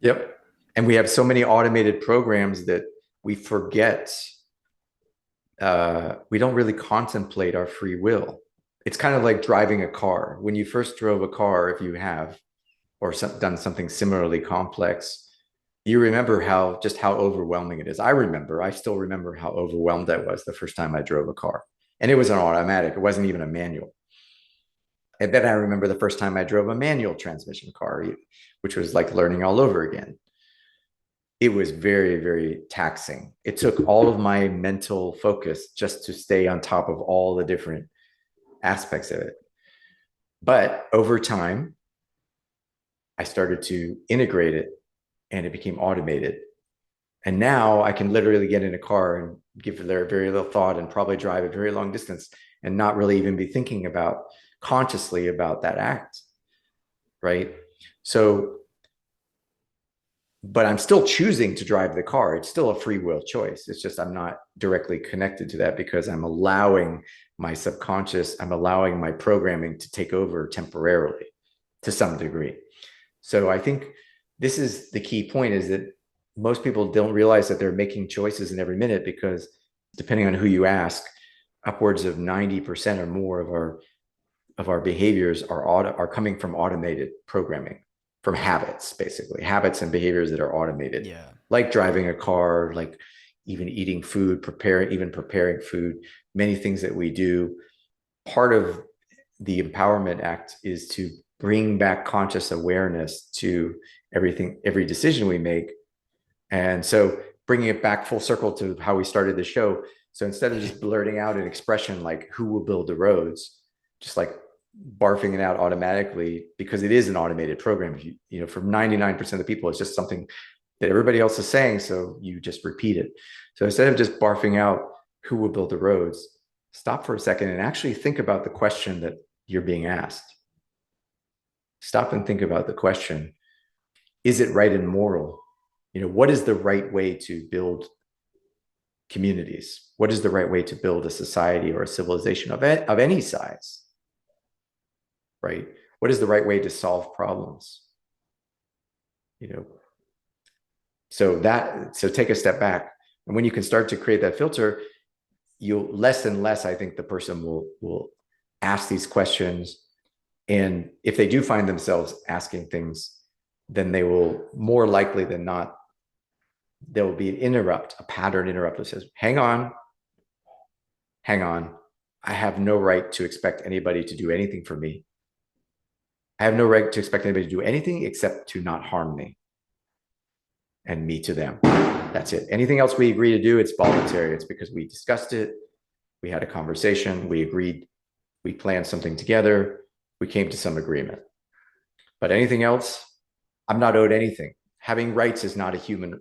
Yep. And we have so many automated programs that we forget. We don't really contemplate our free will. It's kind of like driving a car. When you first drove a car, if you have, or done something similarly complex, you remember how overwhelming it is. I still remember how overwhelmed I was the first time I drove a car. And it was an automatic. It wasn't even a manual. And then I remember the first time I drove a manual transmission car, which was like learning all over again. It was very, very taxing. It took all of my mental focus just to stay on top of all the different aspects of it. But over time, I started to integrate it and it became automated. And now I can literally get in a car and give it very little thought and probably drive a very long distance and not really even be thinking about consciously about that act. Right. So, but I'm still choosing to drive the car. It's still a free will choice. It's just I'm not directly connected to that because I'm allowing my subconscious, I'm allowing my programming to take over temporarily to some degree. So I think this is the key point, is that most people don't realize that they're making choices in every minute, because depending on who you ask, upwards of 90% or more of our behaviors are coming from automated programming, from habits, basically habits and behaviors that are automated. Yeah. Like driving a car, like even eating food, preparing food, many things that we do. Part of the Empowerment Act is to bring back conscious awareness to everything, every decision we make. And so bringing it back full circle to how we started the show. So instead of just blurting out an expression like who will build the roads, just like barfing it out automatically, because it is an automated program. You know, for 99% of the people, it's just something that everybody else is saying. So you just repeat it. So instead of just barfing out who will build the roads, stop for a second and actually think about the question that you're being asked. Stop and think about the question. Is it right and moral? You know, what is the right way to build communities? What is the right way to build a society or a civilization of any size? Right? What is the right way to solve problems? You know, so take a step back. And when you can start to create that filter, you'll less and less, I think the person will ask these questions. And if they do find themselves asking things, then they will, more likely than not, there will be a pattern interrupt that says, hang on. I have no right to expect anybody to do anything for me. I have no right to expect anybody to do anything except to not harm me and me to them. That's it. Anything else we agree to do, it's voluntary. It's because we discussed it. We had a conversation. We agreed. We planned something together. We came to some agreement. But anything else, I'm not owed anything. Having roads is not a human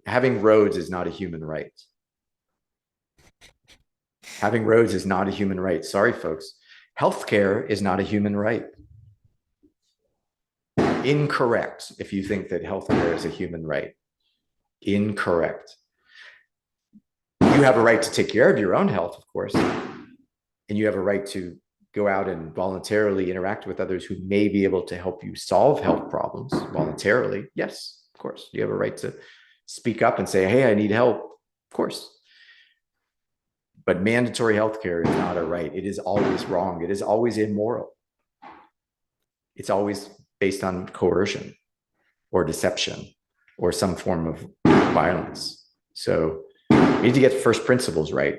right. Having roads is not a human right. Sorry, folks. Healthcare is not a human right. Incorrect if you think that healthcare is a human right. Incorrect. You have a right to take care of your own health, of course, and you have a right to go out and voluntarily interact with others who may be able to help you solve health problems voluntarily. Yes, of course. You have a right to speak up and say, hey, I need help. Of course. But mandatory healthcare is not a right. It is always wrong. It is always immoral. It's always based on coercion or deception or some form of violence. So we need to get first principles right.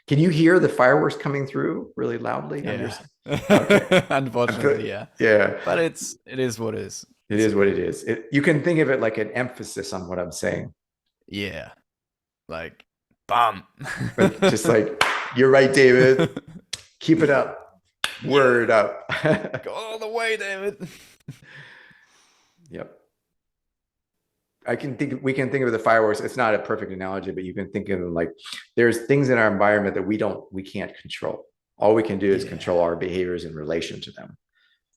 Can you hear the fireworks coming through really loudly? Yeah. Okay. Unfortunately, yeah. Yeah. But it is what it is. It is what it is. You can think of it like an emphasis on what I'm saying. Yeah. Like, bam. Just like, you're right, David. Keep it up. Word up. Go all the way, David. Yep. We can think of the fireworks. It's not a perfect analogy, but you can think of them like there's things in our environment that we can't control. All we can do is control our behaviors in relation to them.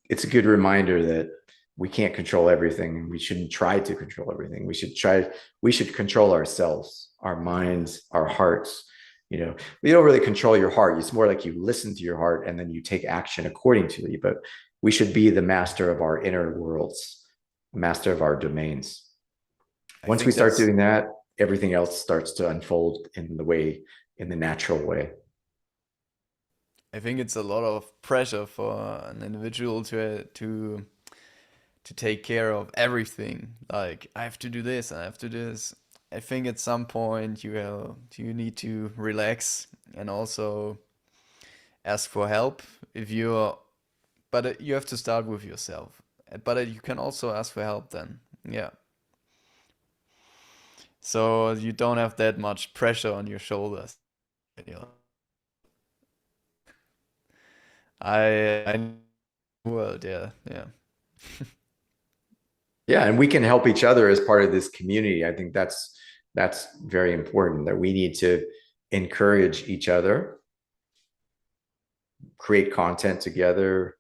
It's a good reminder that we can't control everything. We shouldn't try to control everything. We should control ourselves, our minds, our hearts. You know, you don't really control your heart. It's more like you listen to your heart and then you take action according to it. But we should be the master of our inner worlds, master of our domains. Once we start doing that, everything else starts to unfold in the natural way. I think it's a lot of pressure for an individual to take care of everything. Like, I have to do this, I have to do this. I think at some point you need to relax and also ask for help if you're, but you have to start with yourself. But you can also ask for help then. Yeah. So you don't have that much pressure on your shoulders. You know. I world, yeah, yeah. Yeah, and we can help each other as part of this community. I think that's very important, that we need to encourage each other, create content together,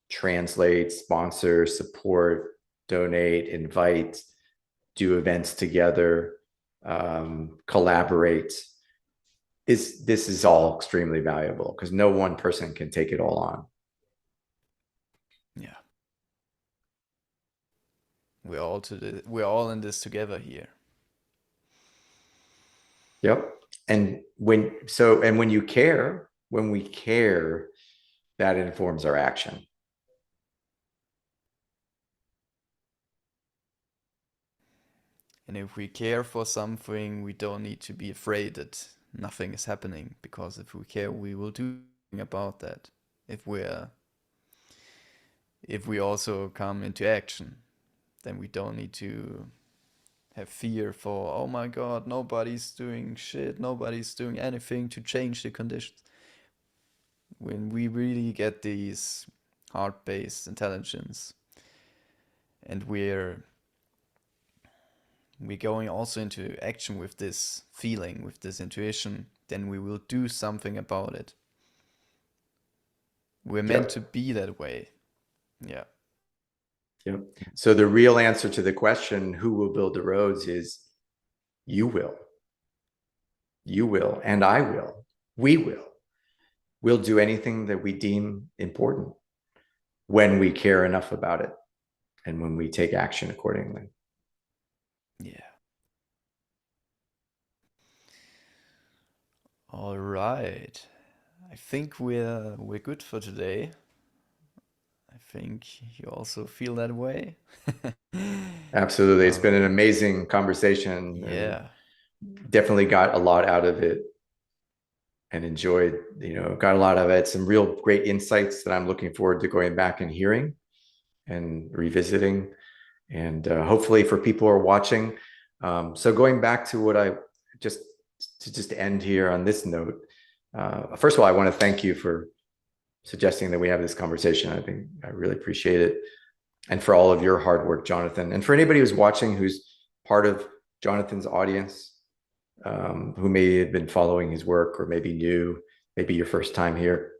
translate, sponsor, support, donate, invite, do events together, collaborate. This is all extremely valuable because no one person can take it all on. Yeah. We're all in this together here. Yep. And when we care, that informs our action. And if we care for something, we don't need to be afraid that nothing is happening, because if we care, we will do something about that. If we also come into action, then we don't need to have fear for, oh my God, nobody's doing shit, nobody's doing anything to change the conditions. When we really get these heart-based intelligence, and we're going also into action with this feeling, with this intuition, then we will do something about it. We're meant to be that way. Yeah. Yep. So the real answer to the question, who will build the roads, is you will. You will, and I will. We will. We'll do anything that we deem important when we care enough about it and when we take action accordingly. Yeah. All right. I think we're good for today. I think you also feel that way. Absolutely. It's been an amazing conversation. Yeah. Definitely got a lot out of it and enjoyed, got a lot of it. Some real great insights that I'm looking forward to going back and hearing and revisiting. And hopefully for people who are watching. So going back to what I just end here on this note, first of all, I want to thank you for suggesting that we have this conversation. I think I really appreciate it. And for all of your hard work, Jonathan. And for anybody who's watching, who's part of Jonathan's audience, who may have been following his work or maybe new, maybe your first time here.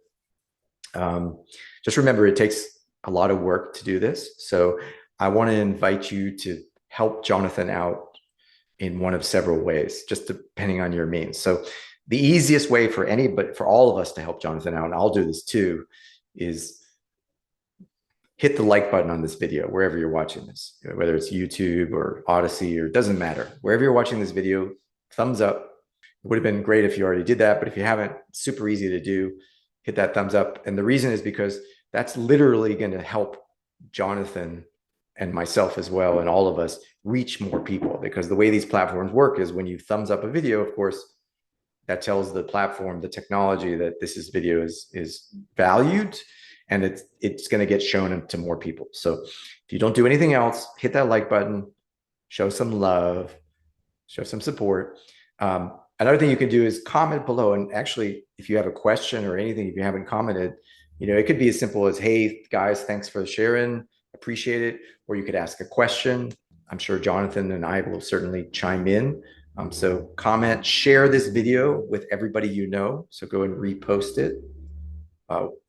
Just remember, it takes a lot of work to do this. So I want to invite you to help Jonathan out in one of several ways, just depending on your means. So the easiest way for all of us to help Jonathan out, and I'll do this too, is hit the like button on this video, wherever you're watching this, whether it's YouTube or Odyssey, or it doesn't matter. Wherever you're watching this video, thumbs up. It would have been great if you already did that, but if you haven't, super easy to do. Hit that thumbs up. And the reason is because that's literally going to help Jonathan and myself as well, and all of us reach more people, because the way these platforms work is when you thumbs up a video, of course, that tells the platform, the technology, that video is valued, and it's going to get shown to more people. So if you don't do anything else, hit that like button, show some love, show some support. Another thing you can do is comment below. And actually, if you have a question or anything, if you haven't commented, it could be as simple as, hey, guys, thanks for sharing. Appreciate it. Or you could ask a question. I'm sure Jonathan and I will certainly chime in. So comment, share this video with everybody you know. So go and repost it.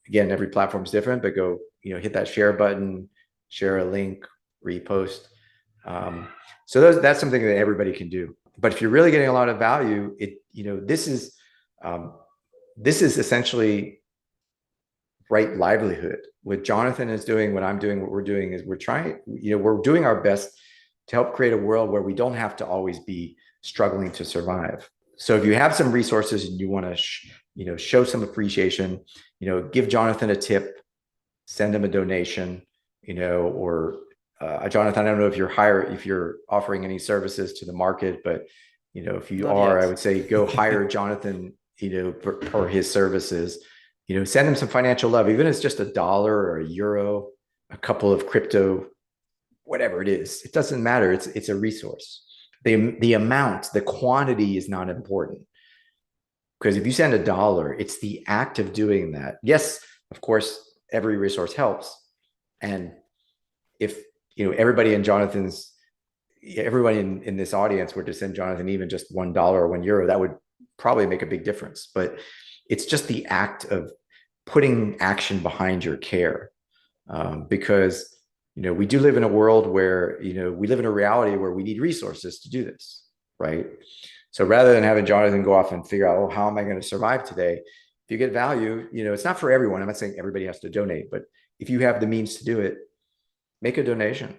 Again, every platform is different, but go, hit that share button, share a link, repost. So that's something that everybody can do. But if you're really getting a lot of value, this is essentially right livelihood. What Jonathan is doing, what I'm doing, what we're doing is we're trying, we're doing our best to help create a world where we don't have to always be struggling to survive. So if you have some resources and you want to, show some appreciation, give Jonathan a tip, send him a donation, or Jonathan, I don't know if you're offering any services to the market, but if you Not are, yet. I would say go hire Jonathan, for his services. Send him some financial love, even if it's just $1 or €1, a couple of crypto, whatever it is. It doesn't matter. It's a resource. The amount, the quantity is not important. Because if you send $1, it's the act of doing that. Yes, of course, every resource helps. And if everybody in this audience were to send Jonathan even just $1 or €1, that would probably make a big difference. But it's just the act of putting action behind your care, because we do live in a world where we live in a reality where we need resources to do this, right? So rather than having Jonathan go off and figure out, oh, how am I going to survive today? If you get value, it's not for everyone. I'm not saying everybody has to donate, but if you have the means to do it, make a donation,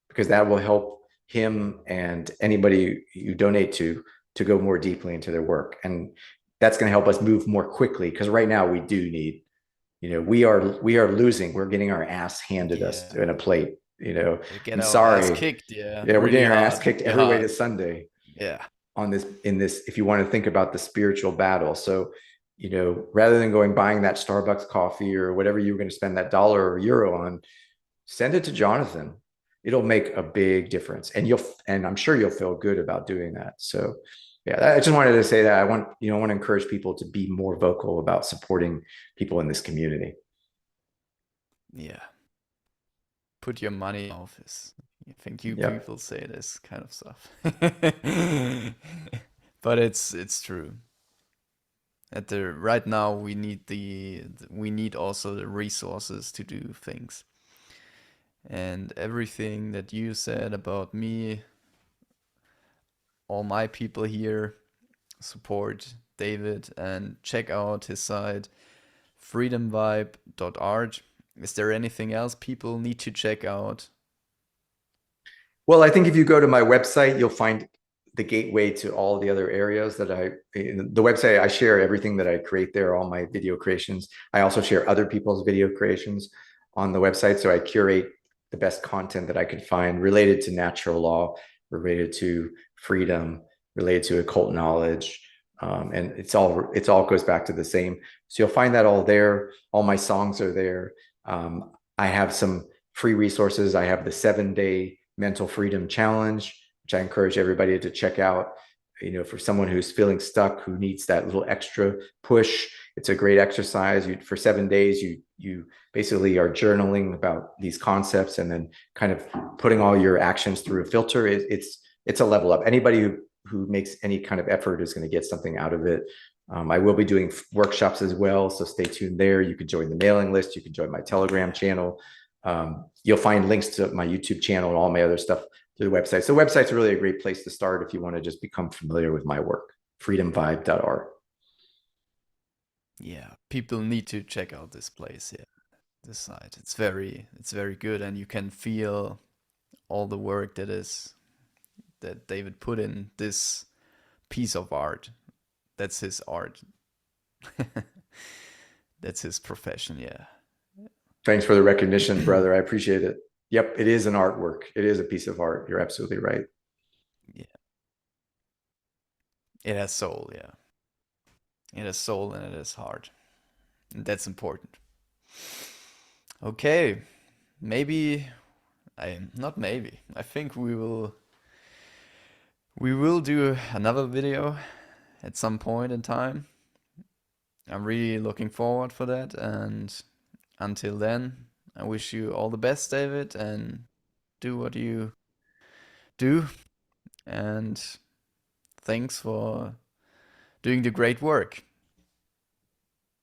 because that will help him and anybody you donate to go more deeply into their work. And that's going to help us move more quickly, because right now we do need, we are losing. We're getting our ass handed us in a plate. We get I'm our ass sorry. kicked, yeah. Yeah, we're Really getting our ass hard. kicked Really every way hard. to Sunday Yeah. if you want to think about the spiritual battle. So, rather than buying that Starbucks coffee or whatever you were going to spend that $1 or €1 on, send it to Jonathan. It'll make a big difference. And I'm sure you'll feel good about doing that. So yeah, I just wanted to say that I want to encourage people to be more vocal about supporting people in this community. Yeah. Put your money in office. I think you Yeah. people say this kind of stuff. But it's true. Right now we need also the resources to do things. And everything that you said about me, all my people here support David and check out his site freedomvibe.art. Is there anything else people need to check out? Well, I think if you go to my website, you'll find the gateway to all the other areas the website, I share everything that I create there, all my video creations. I also share other people's video creations on the website. So I curate the best content that I could find related to natural law, related to freedom, related to occult knowledge. And it's all goes back to the same. So you'll find that all there. All my songs are there. I have some free resources. I have the 7-day mental freedom challenge, which I encourage everybody to check out. For someone who's feeling stuck, who needs that little extra push, it's a great exercise. For 7 days, you basically are journaling about these concepts and then kind of putting all your actions through a filter. It's a level up. Anybody who makes any kind of effort is going to get something out of it. I will be doing workshops as well, so stay tuned there. You can join the mailing list. You can join my Telegram channel. You'll find links to my YouTube channel and all my other stuff through the website. So the website's really a great place to start if you want to just become familiar with my work, freedomvibe.art. Yeah, people need to check out this place here, this site. It's very good, and you can feel all the work that David put in this piece of art. That's his art. That's his profession, yeah. Thanks for the recognition, brother. I appreciate it. Yep, it is an artwork. It is a piece of art. You're absolutely right. Yeah. It has soul, yeah. It has soul and it has heart. And that's important. Okay. Maybe not maybe. I think we will do another video at some point in time. I'm really looking forward for that. And until then, I wish you all the best, David, and do what you do. And thanks for doing the great work.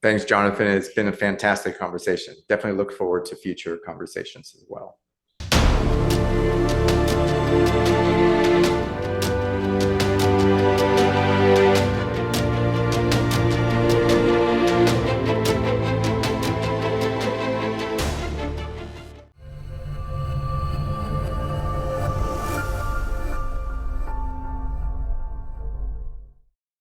Thanks, Jonathan. It's been a fantastic conversation. Definitely look forward to future conversations as well.